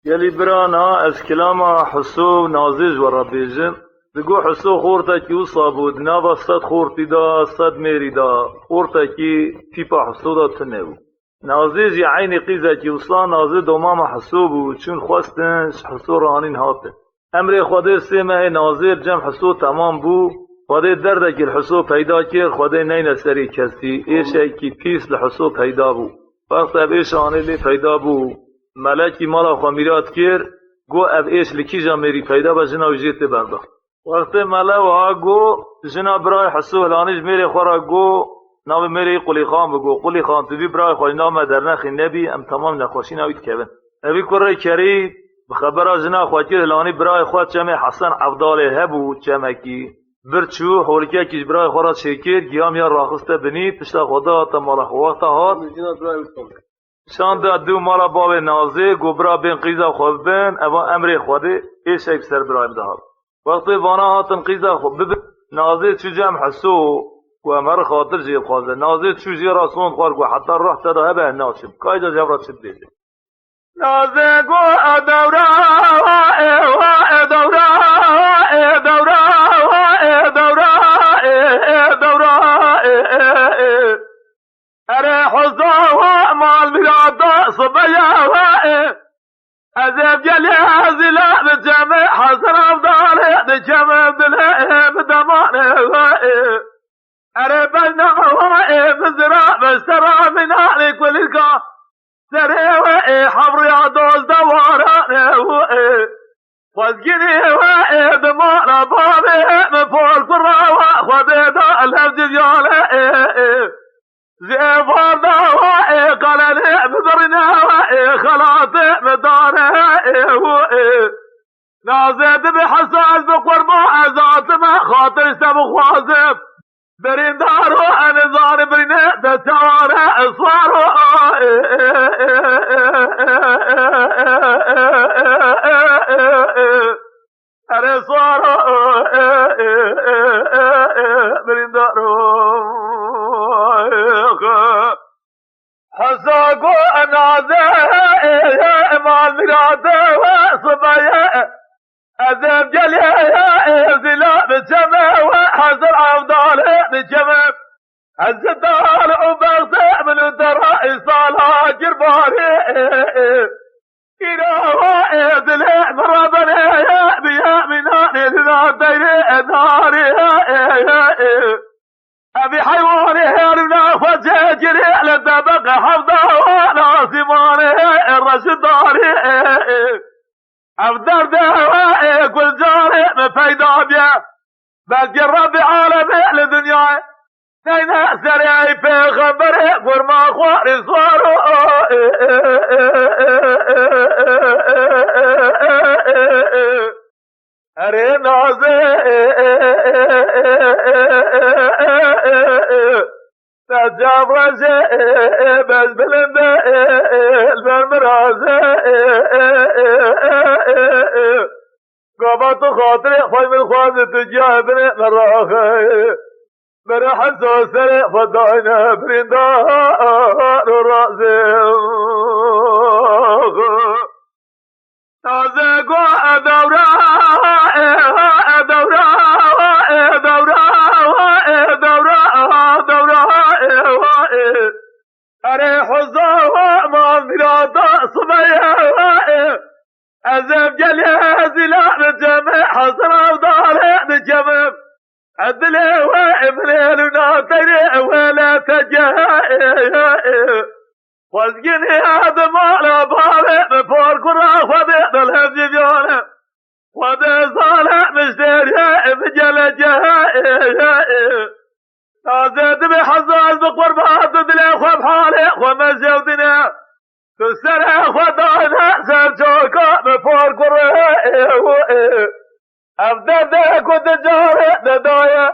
يلي برانا از كلام حسو نازج وربيجن دقو حسو خورتا كي وصابود نابا صد خورتي دا صد ميري دا خورتا كي تيبا حسو دا تنو نازج عيني قيزا كي وصلا نازج دوماما حسو بو چون خواستنش حسو رانين هاتن امر خواده سيمه نازج جم حسو تمام بو خواده درده که الحسو پیدا کر خواده نین سری کسی ایشه که تیس لحسو پیدا بو وقت اب ایش آنه لی پیدا بو ملکی مالا خوامیرات کر گو اب ایش لکی جا میری پیدا با جنا وجیت بردا وقت ملا وها گو جنا برای حسو هلانیش میری خورا گو نام میری قلی خان بگو قلی خان تو بی برای خوش نام در نخی نبی ام تمام نخوشی نوید کبن ابی کره کری بخبرا جنا خواهد هلانی برای خواهد چمه حسن عبداله هبو چمه کی برچو حولکه کش برای خورا شکر گیام یا راخسته بنید پشتا خدا تا مالا خواهد هات شان دا دو مالا باب نازه گبرا بین قیزا خواب بین اما امر خواده ایش ایک سر برایم دهات وقتی وانا هاتن قیزا خواب ببین نازه چو جمع حسو و امر خاطر جیب خوازه نازه چو جی راسون خوار و حتی روح تدا هبه ناشم کایجا جبرات شد بیده نازه گو ادورا ادورا ادورا اره حضا مال میرادا صبیا ازب جلی ازلا بجمع حسن افضاله بجمع دله بدمانه اره بلنا بزرا بسترا من آلی کلکا سره حبر یادوز دوارانه وزگینی دمانا بابه مفول قرا وخوده دا الهفج جاله زيفار دا قلني بذرنا خلاطي بداره نازد بحساس بقربو ازات ما خاطر سبو خوازب برين دارو انزار برين تتواره اصوارو ارصارو برين دارو حساقو انازه مال مراده وصبايا اذب جليه زلا بجمع وحزر عفضاله بجمع الزدال وبغضه من الدرائي صالح جرباري إله ذلع مرابني بيا مناني ذا ديري ناري أبي حيواني هرنا فجاجري لدبق حفظه وناصماني الرشداري أفدر دهوائي كل جاري مفيدا بيا بلقي الرب عالمي لدنياي نينا سريعي في خبري قرما خواري صارو أري نازي تجاب رجي بس بلنده البرمرازي قابط خاطري خوي من خوازي تجابني مراخي برحل سوسري فضاينا برندار رازي نازي قو أدورا أدورا أدورا أري حظا ما مرادا صبيا أزم جلي زلا بجمع حسن أفضاله بجمع عدلي وإبليل وناطري ولا تجاه واسقني هذا مالا بابي بفور قرا خذي بالهفج جونه وذي صالح مشتري بجل جاه نازد بحظاظ بقربات دلي خواب حالي ومزي ودنا تسرع خدانا سرجوكا بفور قرا أفدر ذاك ودجاري ددايا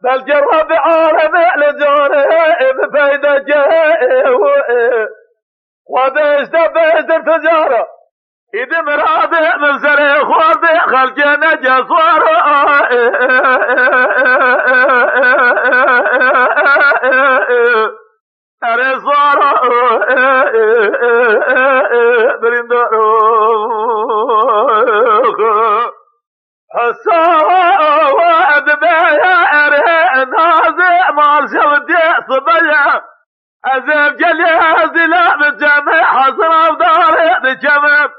بل جرب عالمي لجاري بفايدة جاي وذي اشتبه تجارة إذا مرابي من سري خوابي خلقنا جسوار أري صار برندارو سواد بير نازع مال شودي صبيا أزف جليز لا بالجمع حصر أفضال بالجمع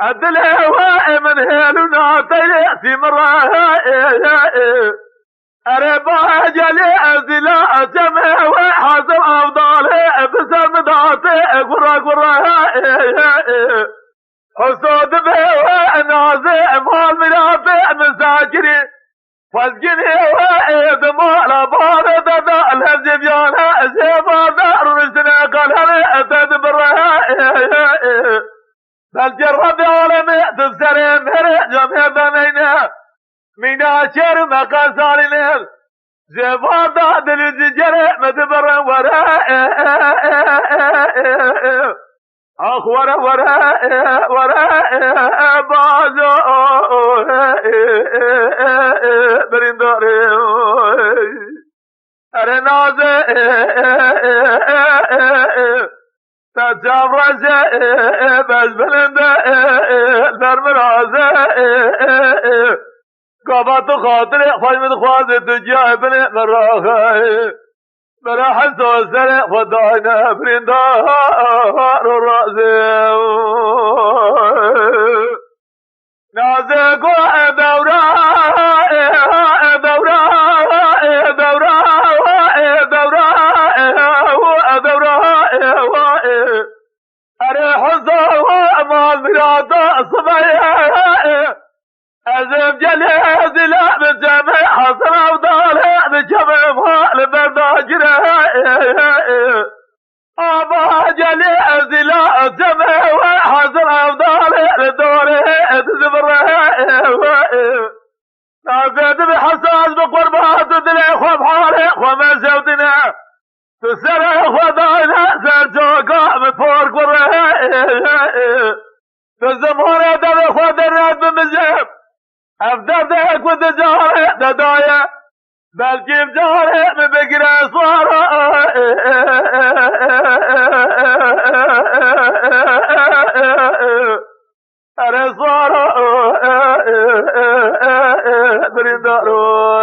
الدلوة من هيلنا تيأتي مرة أربع جليز لا جمع وحصر أفضال بسم داتي قرى حسود بيوه نازع مال منافع مساكري فالجني وإيد مال بارد دا الهزبيانا زيبا دار رسنا قلها تدبرها بل جرب عالمي تفسرين مري جمع بنينا مينا شر مقاسالين زيبا دا دلججري مدبر وراء آخ وراء بازو برنداري ارناز تجاوز بز بلند برمراز قابط خاطر خواهد خوازت جايبني مراخي برا حسو سرق خداينا برندار الرأسي نازقو دورا اري حسو مال مرادا صبايا أزم جليز لا بالجمع حصر أفضاله بجمع مال برداجره أبا جليز لا جمع وحصر أفضاله لدوره تزبره نازد بحساس بقربات دليخ وبحارق ومن زودنا تسرق وداينا سرجوقا بفور قره تزمونه دل خودرات بمزيب أفضل ذاك وتجاري ددايا بل كيف جاري ببقرة صارا أري صارا برندارو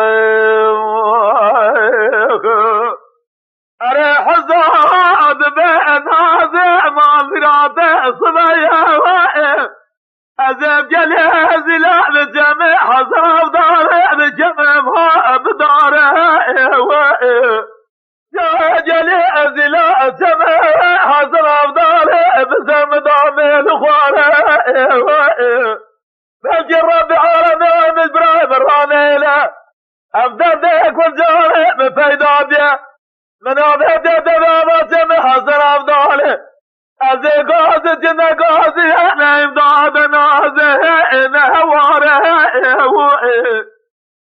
أري حزاد بأنازع معذرات صبايا أزم جليز لا بالجمع حصر أفضاله بالجمع ما بداره يا جليز لا جمع حصر أفضاله بسم دامي الخواره بجرب بعالمي مزبرا برانيله أفضل ذيك والجاري بفيدابيه من أبهد دبابة جمع حصر أفضاله أزي قاسي جنة قاسي أنا إمداد نازي نهواره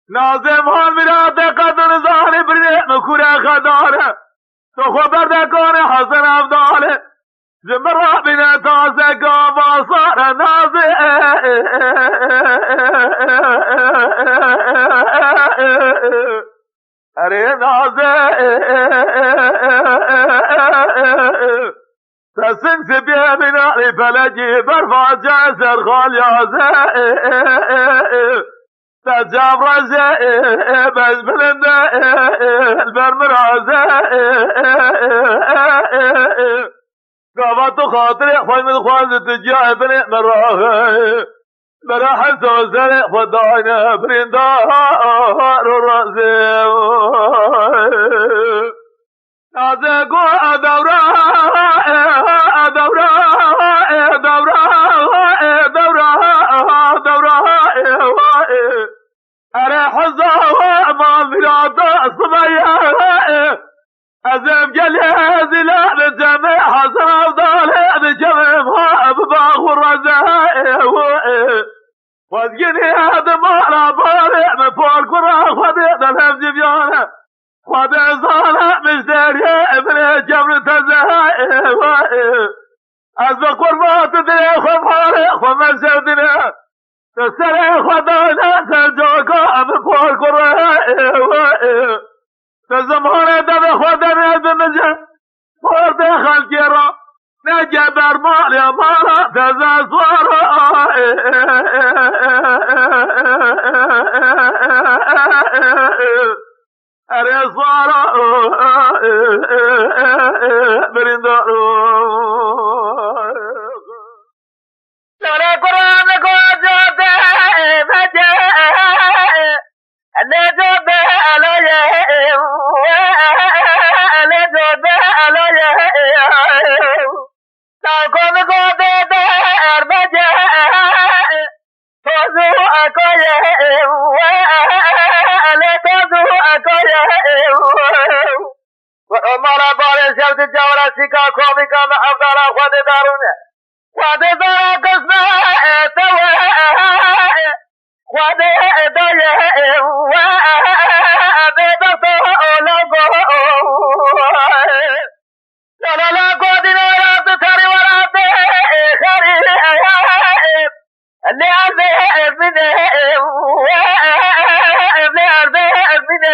نازي مال مراد قدر زاري بريق مكورة خداره تخبر دكاني حسن أفضاله زمرا بنا تازي قاما صار نازي أري نازي تسنس بيه بناري فلجي برفع جاسر خاليازي تجابرزي بس بلندي البرمرازي قابطو خاطري خوي من خوازي تجايبني مراخي براحل توزري خداينا برندار الرأسي نازقو دورا أري حزاوة ما مرادا صبايا أزم جليز لا بالجمع حصر أفضاله بجمع ما بباغ الرزاء واسقني هذا مالا بارع من فوق قرى خديد الهمج بيانا خدي صالح مشتري من جبر تزهاء أسبق قربات دليخ ومحارق ومن سودنا تسرع خدانا سجوكا من فوق قرى تزمهر دم خدنا بمجن فورد خلقرا نجبر مالي مالا تزا صورا مالا بارش جلد جاورا سیکا خوابی کام افدالا خود دارونه خود دارا قسمه توه خود دایه و بیدستو لگو لالا گودی نورات تاری ورات خری لیازه ازمینه لیازه ازمینه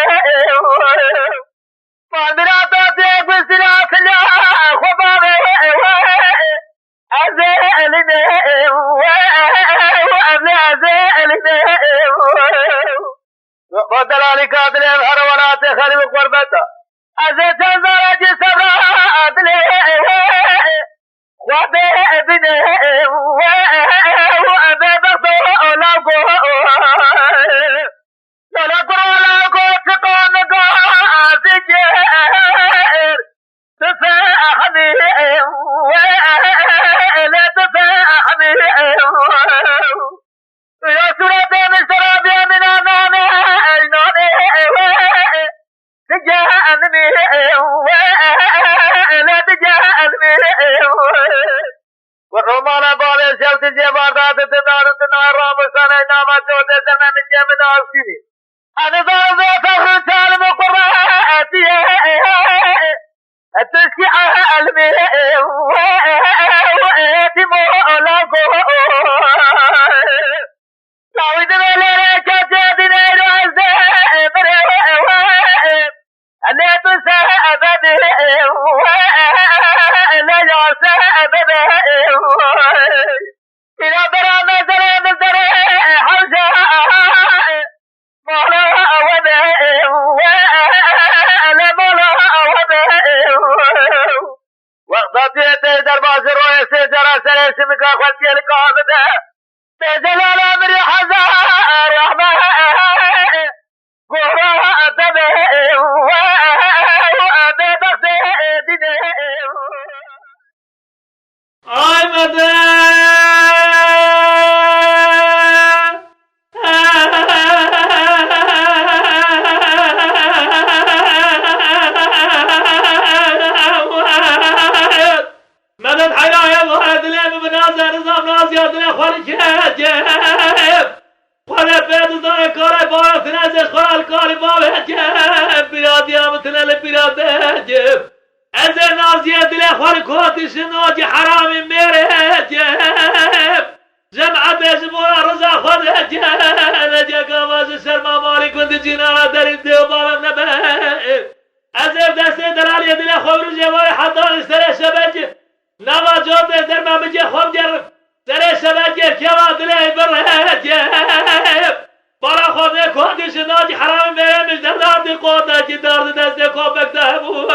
ماندراتا تیگ بسینا سلیا خوباره ازه الینه ازه الینه بدلالی قادر هر ولات خریب قربتا ازه چنزارا جی صبرات لی خواده بینه ازه بختو لگو لگو چکان گا زجر تفاحني لا تفاحني يا سورة مستراب يا من أمامي عينوني تجاهني لا تجاهني والرمال بالي شلت جبارات تنار رامسان نامة جودة زمان جمد آسكيني أنا ضرب فخر سالم قراتي التسكيع الماء وآتم لغو تعود ملك جادنا العزام لا تنسى أبدا لا يعسى أبدا إذا درى نزر حوجا مولا ودا لا مولا ودا وقتی درباز روی سے جرا سرسم کا خطی القابدہ تجلال امری حزار رحمہ گورا ادبہ وادبہ دینے آی مدن مدد حياة الله دلهم بنازع نظام نازع دلهم خالي جهجب خالي بيت الزاني كاري بارا تنازع خالي كاري بابا جهجب بلادي آمتنا لبلاد هجب ازر نازع دلهم خالي كوتي شنوجي حرامي ميري هجب جمعة بيجبورا رزا خود هجب نجا قاماز شرما مالي كنت جينا دارين ديو بابا نبه ازر دسته دلالي دلهم خبر جواري حضاني سري شبج نوا جواب در ما بجی خوب جر سر شبکه کوا دلی بره جب برا خود کودش ناجی حرام میره مجدر دادی قوتا کی دارد دست کوبک دهبو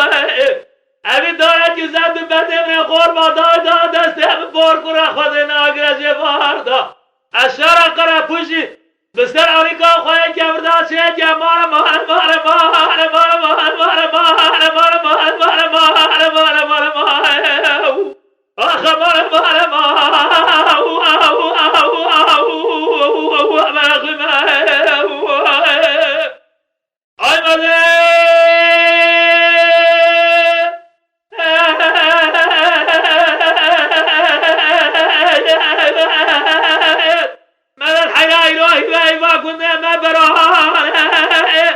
اوی دارد کی زند بده من قربا داد دست هم بور کرا خود ناگرج باردا اشارا قرا پوشی بستر آریکا خواه کبردا شه جمار مار مار مار مار مار مار مار مار مار مار مار مار مار مار أخبار ماذا الحياة إلهي ما كنا ما برهان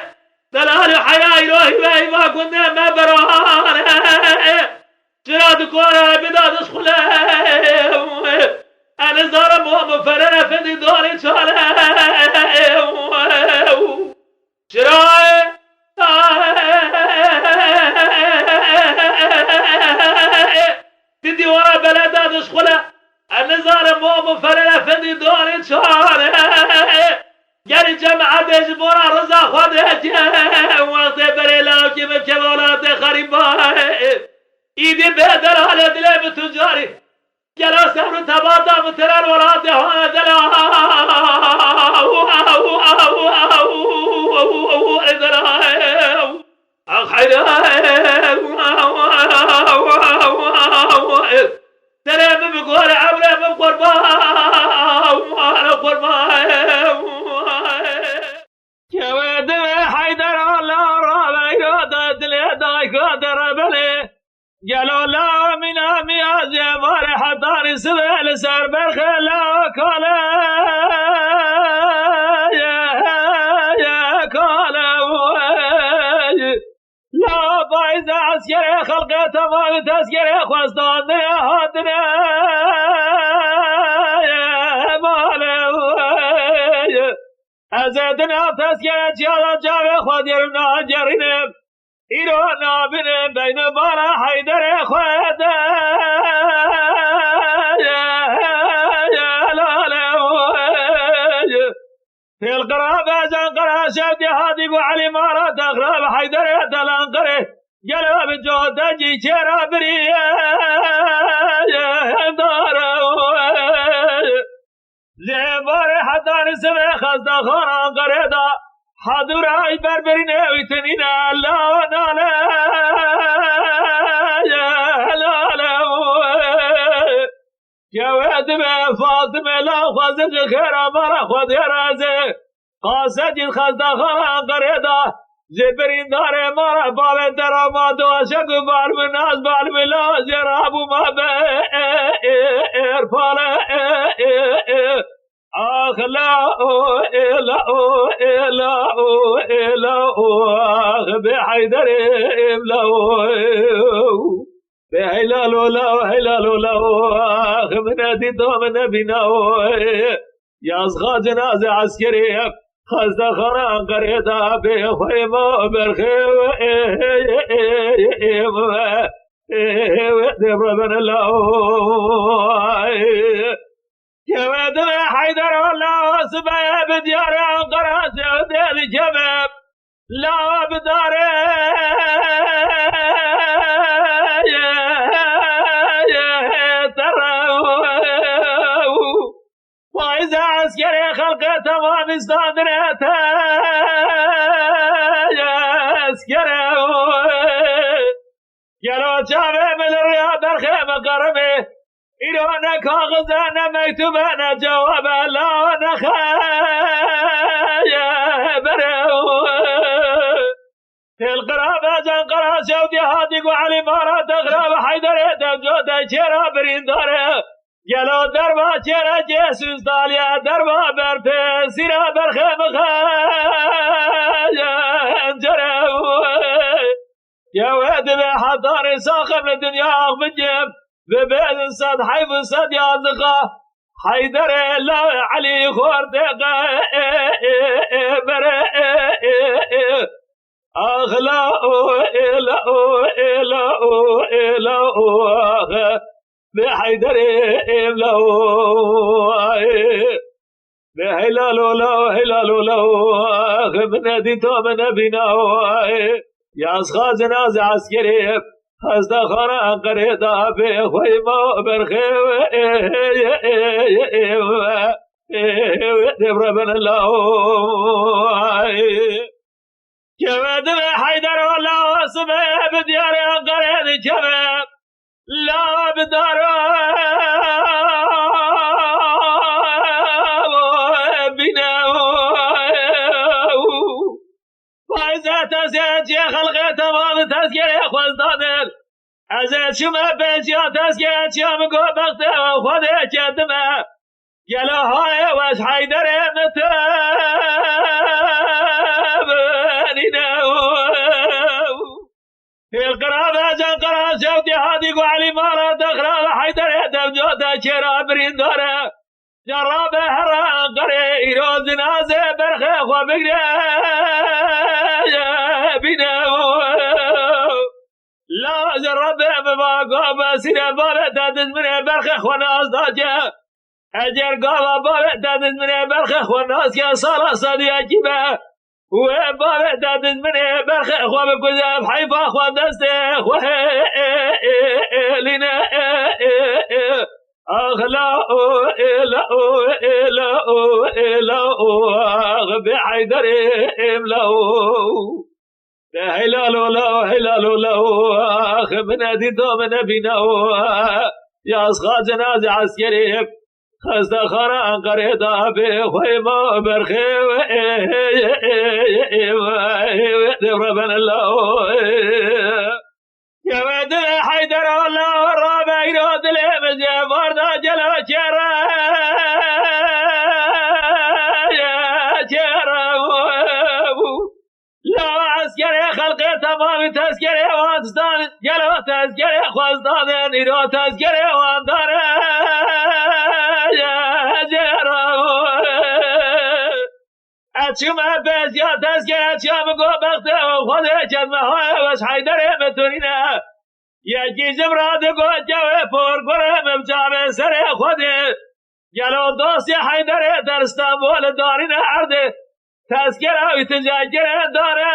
دلال الحياة إلهي ما كنا ما برهان جراد كورا بداد اسخلا انا زار مو فرنا فدي دوري شاله جراي تدي ورا بلداد اسخلا انا زار مو فرنا فدي دوري شاله يعني جماعة بيجبورا رزا خده وقت بريلا كيف كبولات خريبا ایدی بهدر حال دل بتجاری جلا سر تبادا بترال وراد هان دلا اخيرا سلام بقول عمره بقربا وانا قربا جواد حيدر الله رابع دل داي قدر گلو لا من آمیاز بار حطانی سبیل سر برخلا کالا لا باعث عسكري خلقه تمام تسكري خواستان هاتنا ازدنا تسكري جالا جاوه خوديرنا جرينم ایرانا بینم بین بالا حیدر خواده في القرابة زنقرة شادي هادي وعلي مارات أغراب حيدر يتلانقره قلب جودة جي شرا بريه داره زبار حتى نسمي خزده خوران قرده حضور آي بربرينه ويتنينه لا وناله جواد به فاطمه لا خوزج خیر امارا خود رازه قاسد خزده خوران قرده زبرین داره مارا باب درامات و عشق و بالم ناز بالم لا جرابو ما به ارپال آخ لا آخ به حیدر املاو به هلالو لاو آخ من دیدو من بیناو یاز خواج ناز عسکری خزده خوران قریده به خوی ما برخیو دبربن الله جواد حيدر والله سبع بديار قراش وديل جباب لا بدار ترى وإذا عسكري خلقه تمام استادرته عسكري قالوا جابه من الرياض الخيمة قرمه إيرانا كاغزانا ميتوبانا جواب لا نخايا برو في القرابة جنقرا شودي هادق وعلي مارا تغراب حيدر دمجودا چرا برينداره گلو دربا چرا جسوس داليا دربا برپه سيرا برخم خايا انجرو جواد بحضار ساخم لدنيا اغبجم ببعد صد حيف صد يازقه حيدر لا علي خوردقه بره اخلاء لا بحيدر املاو بهلالو لا من ديتو من بيناو يا اصخاز ناز عسكري خزده خوران قریده به خوی ما برخیو دبربن الله جواد حیدر والله سمه بدیار قرید جمه لا بدار بیناو فایزه تزید یه خلقه تمام تذکره خوزدادر از شما بسیار تذکره چیم گو بخته خود جدمه گلوهای وش حیدر متبنینه في القرابة جنقرا شوتي هادي وعلي مارا دخرا حيدر دمجودا چرا برينداره جرابه هران قري ایروز نازه برخه خو بگره بینه لا جرابه ببا قابا سيره بابه دادز منه برخه خو ناز داجه اجر قابا بابه دادز منه برخه خو ناز که سالا صدی اجیبه و بابه دادز منه برخه خو بگذب حیفا خو دسته خو لینه أغلا بحيدر املاو هلال أخ من أديتو من بيناو يا أصخا جناز عسكري خزده خوران قريدا بخوي ما برخي دبربن الله جواد حیدر الله و رابع رو دلم جوار دا جلو لا عسكري خلقي تمام تذكري وانستان جلو تذكري خواستان نيرو تذكري واندار اتشم عباس يا تذكري اتشم قو بغته وخده جدمه های وش حيدري متونينه یکی زمراد قو جوه پور قره مبجاب سر خوده جلو دوستی حيدري در استانبول دارين عرده تذكره و تجاجره داره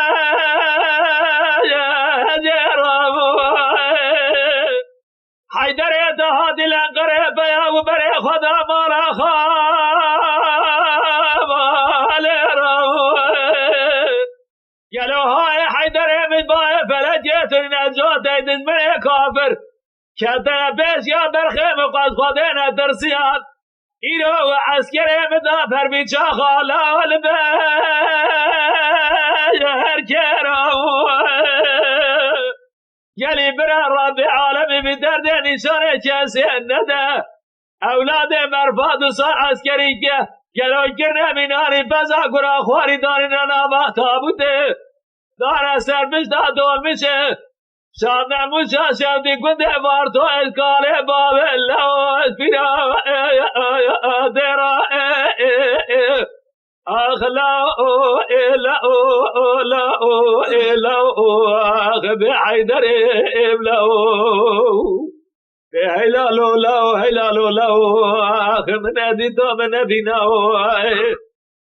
حيدري دهادی لنگره بیا و بره خدا مالا خواب گلوهای حيدري من بای فلجیت نجات ایدن من کافر کده بیش یا برخی مقاس خودین درسیان ایرو و عسکری مدا پر بیچا خالال بیر کرو گلی برا رب عالمی بی درد نشان کسی نده اولاد مرفاد و سار عسکری که گلو گرنه مینانی بزا گرا خواری داری ننابا تابوده داره سرمش دا دول میشه شاد نموشا شادی گنده وارتو اشکاله بابه لو اسپیرا دیرا اخلاو الو اخ بحیدر ابلو بحلالو لو حلالو لو اخ من ادیتو من بیناو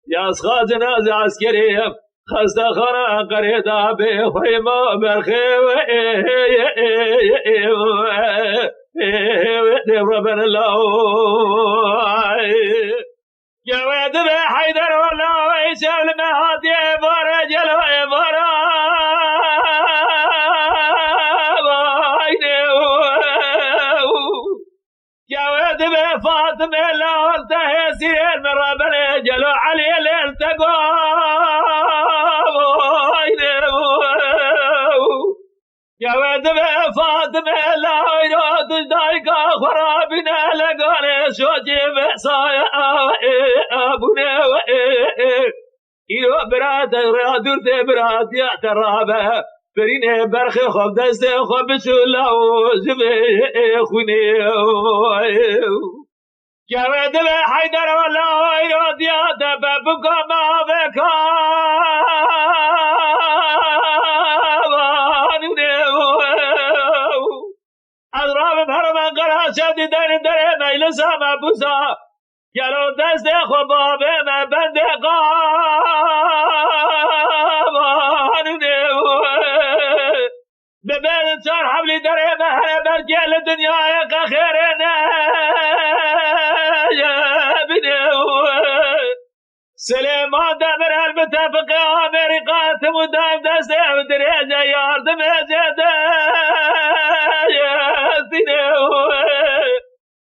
یا اسخا جناز عسکریم خسته خانه قریدا به خیمه برخیو ربن الله جواد به حیدر الله ایشل مهاتی باره جلو باره جواد به فاطمه الله تهسير من ربن جلو علي الالتقوا جواد به فاطمه لا يراد دايقا خرابنا لقاني شوجي بسايا ابونا ايرو براد رادور دي براد يا ترابه برينه برخ خوب دست خوب شولا زبي خوني جواد به حيدر والله يراد يا دببكم ما بكا شدی در مجلس مبوسا گلو دست خوبا به من بنده قانونه به بین چار حملی در مهر برگل دنیای خیره نه بینه سلیمان دمر المتفق امریکا تمودم دست درجه یاردم زده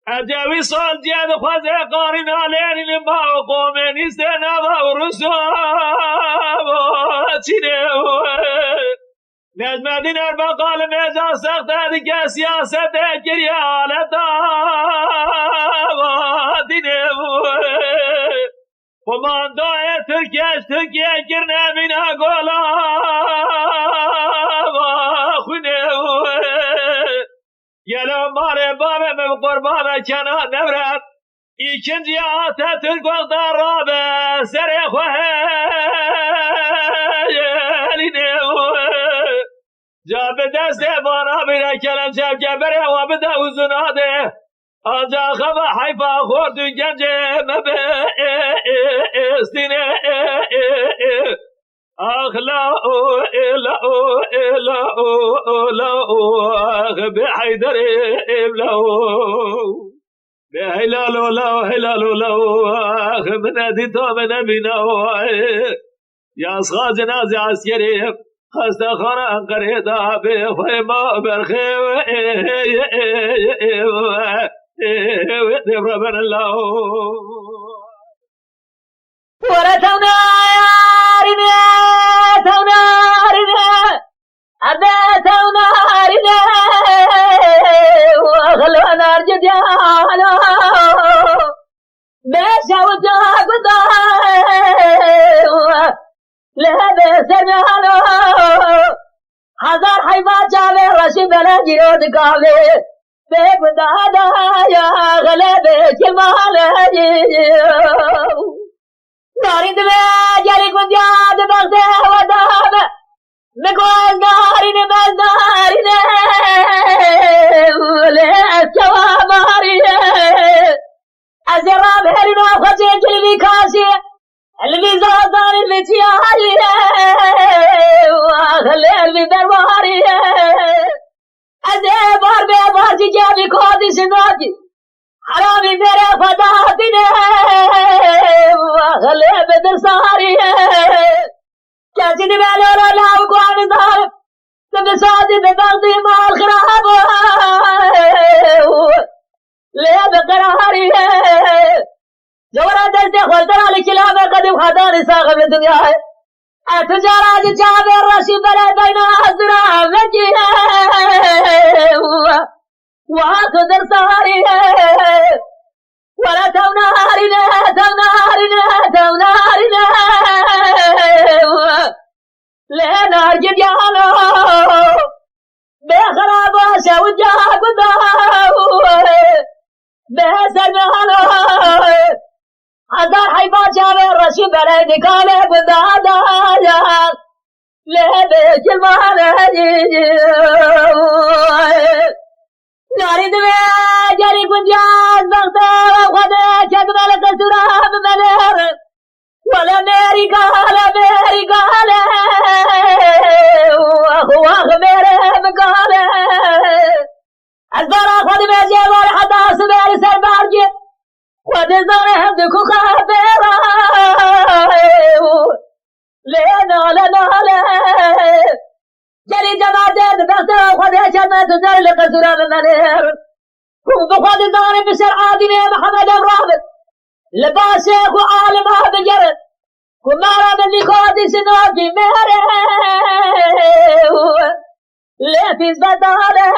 اجاوی سال جاد خوازه قارن علین لما و قوم نیست نوا و رسوم چینه نجم دین اربا قال میزا سخت دیگه سیاست گریه حالتا دینه کماندای ترکیه گرنه مینا گولا خونه یلو ماره بابه من قربانه کنان نبرد ایکنجی آتا ترک وقت رابه سر خواه لینه جا به دست بانا بیره کلم شب گبره و بده وزناده آنجا خبه حیفا خورد و گنجه مبه استینه اخلاو اخ بحيدر ابلو بهلالو لو اخ من اديتو من بينو يا اصغى جنازة عسكري خسته خانه قريدا بخيمة برخيو ربنا الله ورثنا أبيت ونارنا وجاك وضاع لهذا سمعنا هزار حيبات جامع رشيد بلدي ودقامي بيك ودادا يا غلبي كلمة ناري دماء جالك ودياد بغده ودابة نقول ناري نمال ناري وليس كواماري أزرام هرنا وخزيك اللي كاسي اللي زادان اللي تيالي وأخلي اللي درباري أزي بار بارتي جابي كودي سنوكي حرامي میرے خدا دینے وأخلي بدر ساري كاسي نمالي رولاو قوان ظالم تبسادي ببغضي مع الخراب ليه بقراري جورا دستي خلطر على كلامي قدم خداني ساقب الدنيا التجارة جابي الرشيد بلد بين أزرع مجيه وأخذ صاري ولا تونارنا لنا جديانو بخرابة شوجاك وداو بسلمانو هزار حيبات جابي الرشيد بلد كالي بدادا لبيك المهنجي ناري دماء جاري كنجاز بغتا وخدا كدمال كسراب مدر ولا ميري قال واخ ميري مقال البرا خد ميجي والحدا سبير سربارجي ودزار هدكو خابيرا لنا جري جماعة بغتا وخدا كدمال تزار لكسراب مدر وبخد زاري بشر عادمي محمد الرابط لباسك وعالمها بجرد ومارا من اللي خادي سنوكي مهره لفز بداله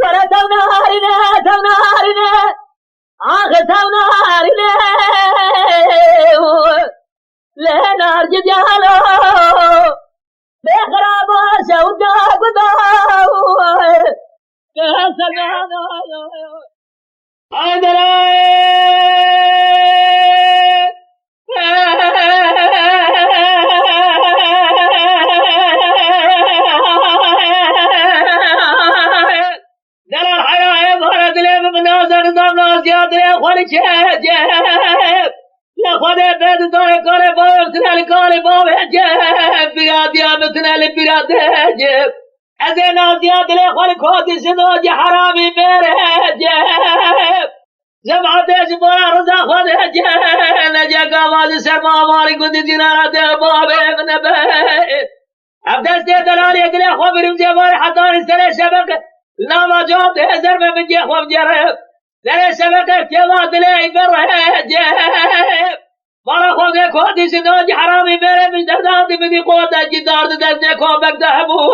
ولا تونارنا تونارنا لنا ارجد يالو بخرابا شوداك وداو كهسلمانا دلال حياة بارد لي بمنازل نظام نازيات لي أخواني جيب لأخواني بيت دوني كالي باب ابتنالي كالي باب جيب بيادي ابتنالي بيادي جيب أزي نازيات لي أخواني كودي سنوجي حرامي ميري جيب جمعة جبارا رضا خودي جيب نجاك آوازي سرما مالي قد جنارة باب ابن بيت أبدستي دلالي اقلي أخوة برمزي باري حطاني سنة شبك لما جواب هزر من جي خوف جرب سنة شبك كيوا دلي برهي جيب مالا خوفي كودي سنوجي حرامي ميري من درداتي بدي قوة جدار دستي كوبك دهبو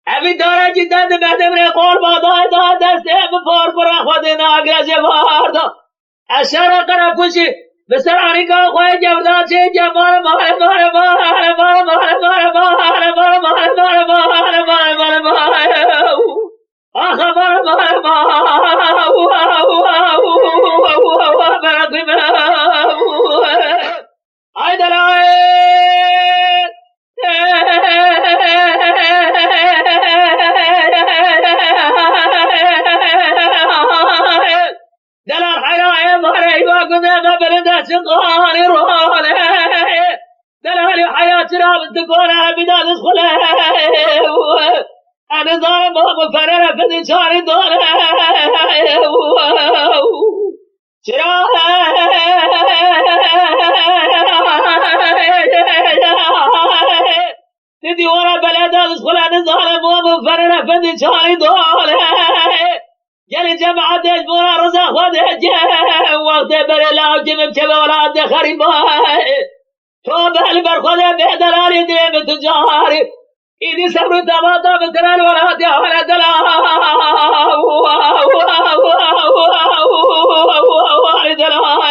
أبي دارا جدا دمهدمري قول باداي دا دستي بفور برا خودي ناقرا جباردا أشارة قرب كشي بسرعاني كان خوي جبردان شي جمال دلال حيراء مهري وقنا مبلده شقاني روحاني دلال حياة رابط تقولها بدال اسخله أنا ظالم ومفرر فدي شاري دوله تدي ورا بلده اسخله أنا ظالم ومفرر فدي شاري دوله جل جماعة جبورا رزا خود جه وقت بلا جم بچه اولاد خریبا تو بل بر خود به دلالی دیم تجاری ایدی صبر تماتا بترال ولا دیار دلا دلا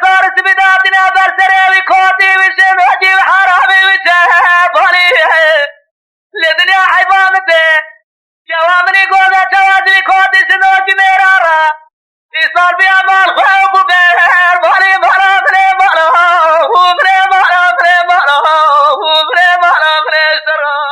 صارت بداتنا برسري كوتي وشمعتي وحرامي وشهبالي لدنيا حيوانتي جوامني قوضة جوازي كوتي شنوكي ميرارا إصار بأعمال خوف وغير بالي بلا بلي بلا وبلي بلا بلي بلا وبلي بلا بلي شرا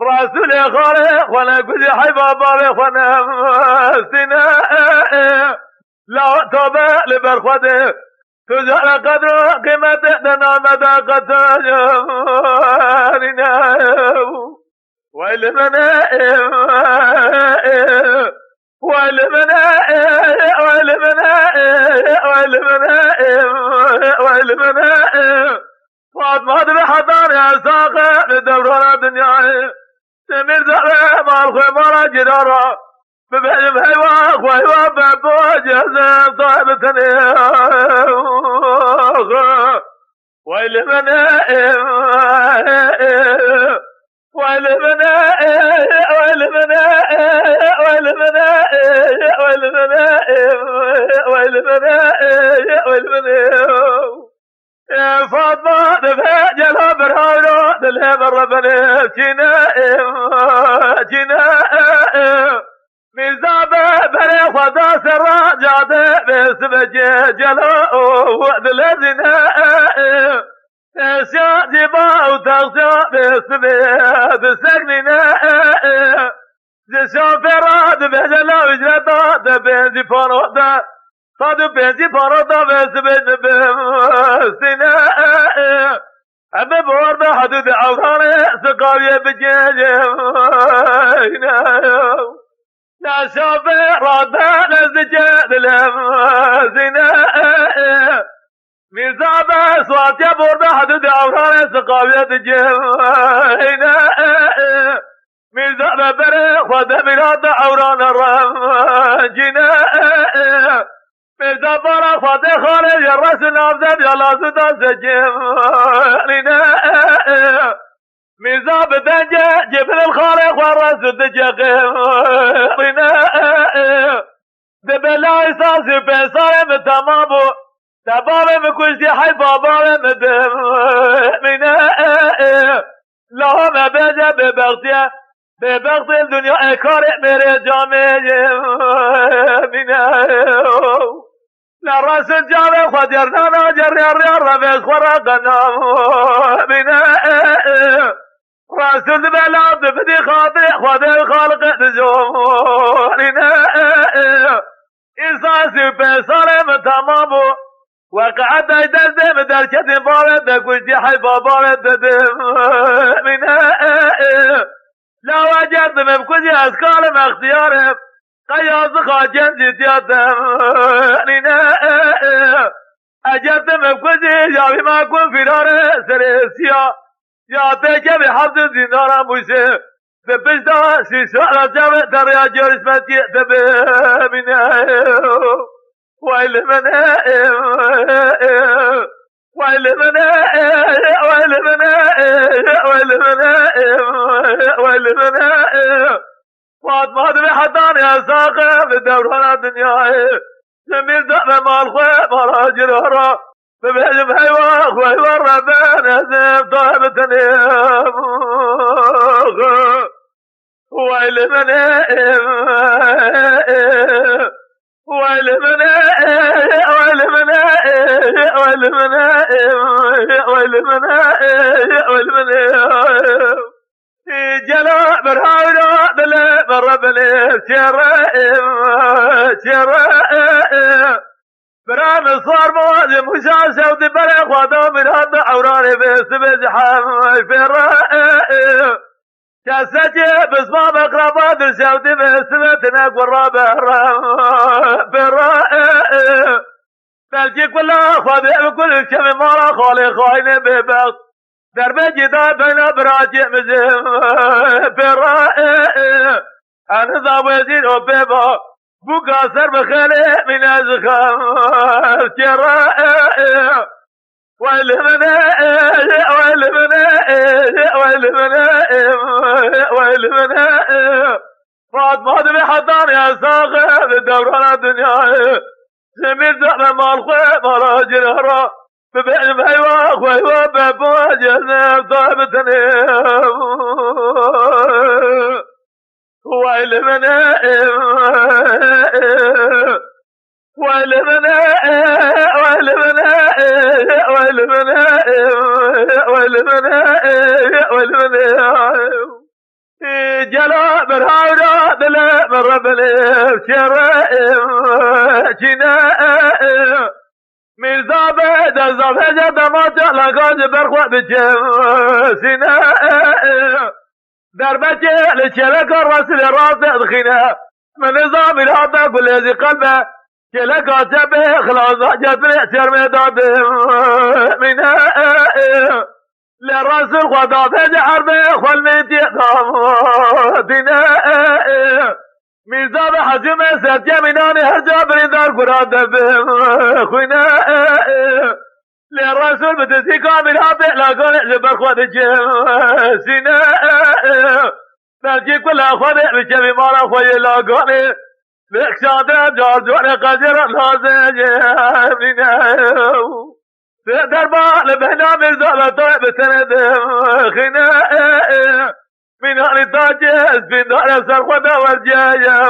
رسول خالق ولا كذي حيبا بارق ونفسنا لا توبة لبرخوته تجعل قدر قيمة دنا مدى قتالنا وإلمنا وإلمنا فاطمة بحضان يا ساقة لدوران الدنيا سمیر زاره مالخوی مالا جدارا ببینم حیوان خویوان ببا جزم طایبتنی ویل منه ویل منه ویل منه ویل منه ویل منه ویل منه ویل منه فاطمة دفع جلها برهايرو دلها بربني جنا جنا ميزابة بري خدا سرا جادة باسم جلو ودلزنا اشياء جبا وتغشى باسم بسكننا شوفرات بجلا وجرتا دبنزي فانودا صادو بنزي فانودا باسم بسنا اما بوردا حدود عوران سقاوية بجيجنا لا شوفرات نزجة دلمزنا ميزابة صواتيا بوردا حدود عوران سقاوية بجيجنا ميزابة بري خدا بلاد عوران الرمجنا ميزابة خدا خالي يرس نافذة يلا زدا سجمالنا ميزابة دنجة جبل الخالي خورس دجقمالنا دبلا إساسي بيصاري متمامو دبابي مكوشتي حي بابابي مدمنا لهم بجا ببغتيا ببغت الدنيا اكاري میره جامعه منه لراس الجامع خود يرنانا جريار رفز خرقنا منه راس البلاد بدي خاطئ خود الخالق تزورنا إساسي بيصار متمامو وقعد يدزم بدركة بارد كشتي حي بابارد منه لا وجدت مبكوزي أسكالم اختيارم قياس خاجن جدياتم أجدت مبكوزي جابي ما كن فرار سرسيا ياتيك بحفظ زندارا موسى ببجدا سيسوال جابي دريا جورس ماتي تبمنا ويل منه ويل منه ويل منه ويل منه ويل منه فاطمة بحضان يا ساقب لدوران الدنيا جميل دعم مال خوي مراجل هرا ببهجم حيوان خوي والربان هزم طائبتني ويل منه ويل منه ويل منه ويل منه ويل منه ويل منه جلا برهايرو دل بربني شرا برام صار مواد مشاشة ودبر خدا من هذا عوراني باسم زحام فرا كاسجي بصمام اقربات الشوتي باسم تناق والرابع فرا بلجي كلها خاضع بكل شمي مارا خالي خايني ببغط درب جدا بين براجع مزم فرا انا ضاوزين وبيبا بقاصر بخلي من ازخار شرا ويل منه ويل منه ويل منه ويل منه فاطمة بحضان يا ساقب دوران الدنيا زميل زعم مال خوي مراجل هرا ببعلم حيوان خوي بابا جزم طابتني ويل منه ويل منه ويل منه ويل منه ويل منه ويل منه جلا برهايرو دل مربلي شرا جنا ميزابة دزابة جدمات لقاج برخوة بجم سنا دربتي لشلك الرسل راس ادخنا من نظام الهاتا كل هذه قلبه شلك عتبه خلاص جات من احتر ميداد منها لرسول خدا في حرب خلمتي دينا ميزاب حجم ساتيا مناني هرجا بريدار قراد خوينا لرسول بتزي كامل هابي لاقون جبر خود سينا تاجي كل أخوة بجبي مالا خوي لاقوني بكشادة جارجوني قجر لازم جبنا دربال بهنا مرزا طيب سند خنا من هالي تاجز في دار سرخدا والجايا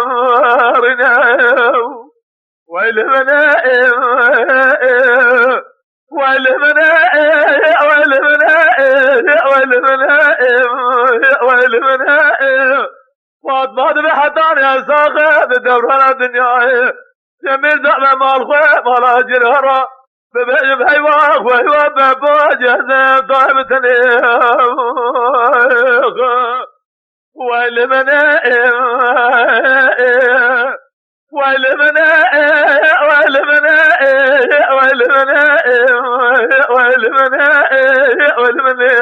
رنا ويلمنا ويلمنا ويلمنا فاطمة بحطان يا صاحب دوران الدنيا جميل زعم مالخوة مالا جرهرة ببجب حيوان وحيوان بابا جهزم طيب تنيخ ويلمنا ويلمنا ويلمنا ويلمنا ويلمنا ويلمنا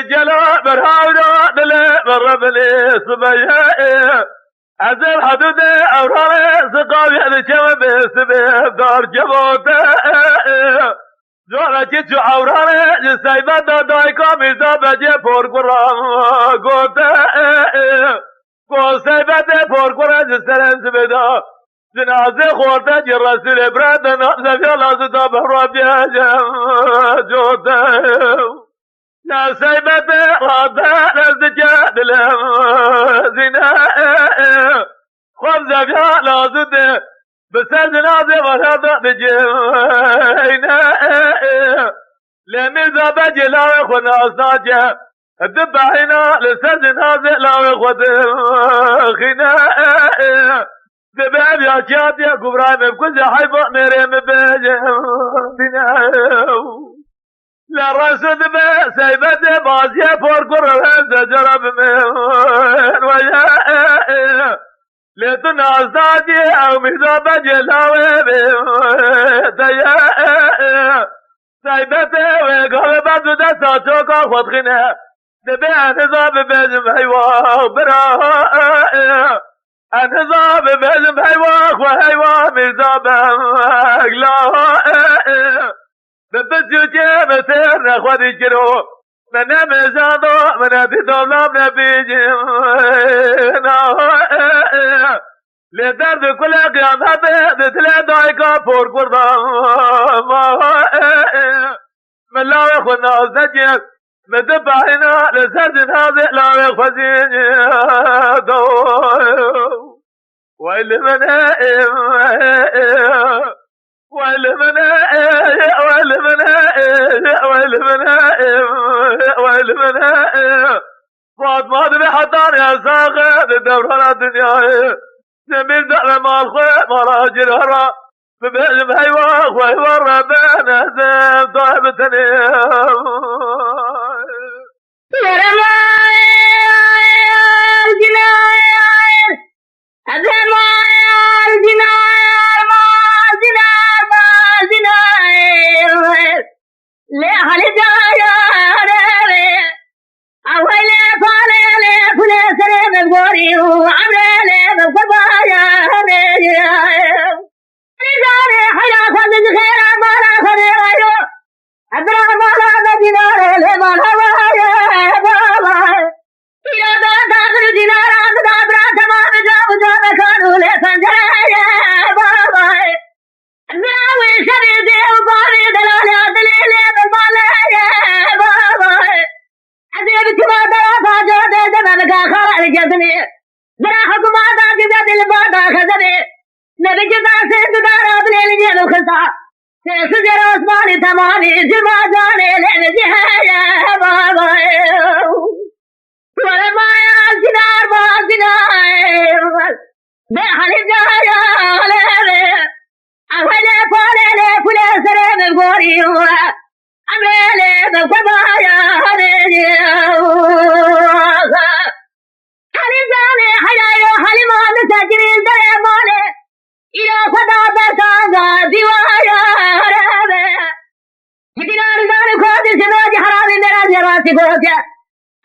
جلا برهاونا دل بربني صبيا عزل حدود أوران سقاوي هذا شوى بسبب دار جبوتا جوانا جيتشو أوران جسايبا دايكا ميزا بجي فورقران قوتا قوسايبا دي فورقران جسران سبدا جنازة خورتا جي رسول إبرادا نقزة لازتا بحراب جاجم جوتا لا سيبت رابع لازدجاد زنا خبزة فيها لازد بسر جنازة ورادا بجينا لميزة بجلاوي خناس ناجة الدبعينا لسر جنازة لاوي خد خنا دباب يا شاد يا كبران بكل حيبا مريم بجينا لا رصد به سيبت بازي فورقر زجرب من ويا لتن أزدادي أو ميزاب جلاوي بيا سيبت وقال بعد دستا شوكا خدخنا دبي أنزاب بجم حيوا برا أنزاب بجم حيوا وحيوا ميزاب أغلا ببجوجي بسيرنا خودي جرو من مزادو من أبي دولام نبيجينا لدرد كل قيام هبه دتلا دايكا فور قردام من لاوي خنا زجير مدبعنا لسرد هذا لاوي خزين دو ويلي من ويلمنا فاطمة بحطان يا صاحب دوران الدنيا جميل دعم مالخوة مالا جرهرة ببجم حيوان وحيوان ربنا زم طيب تنيم تقولك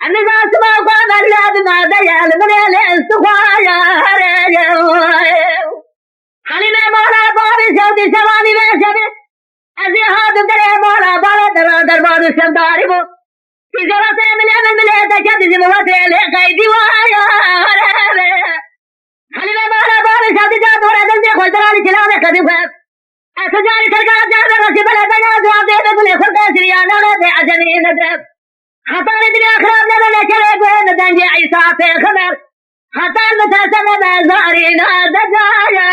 أنا ذات ما قام اليد ما ديال من الاستخوايا خلينا مولا باري شوتي سواني بيشبه أزي هاد دري مولا باري درباري شمداري بو في زرطة من يمن مليتا شد زمواتي لقيدي وايا خلينا مولا باري شوتي جادورة دلدي خلطراني شلاني خدوها أتجاري كرقات جادة رسي بلد جادو عبدي بكل خلطة سريانا ردي عجمي ندرب حطاني دنيا أخراب نبني كريبين دنجي عيسى في الخمر حتى المتاسم بزارينا دجايا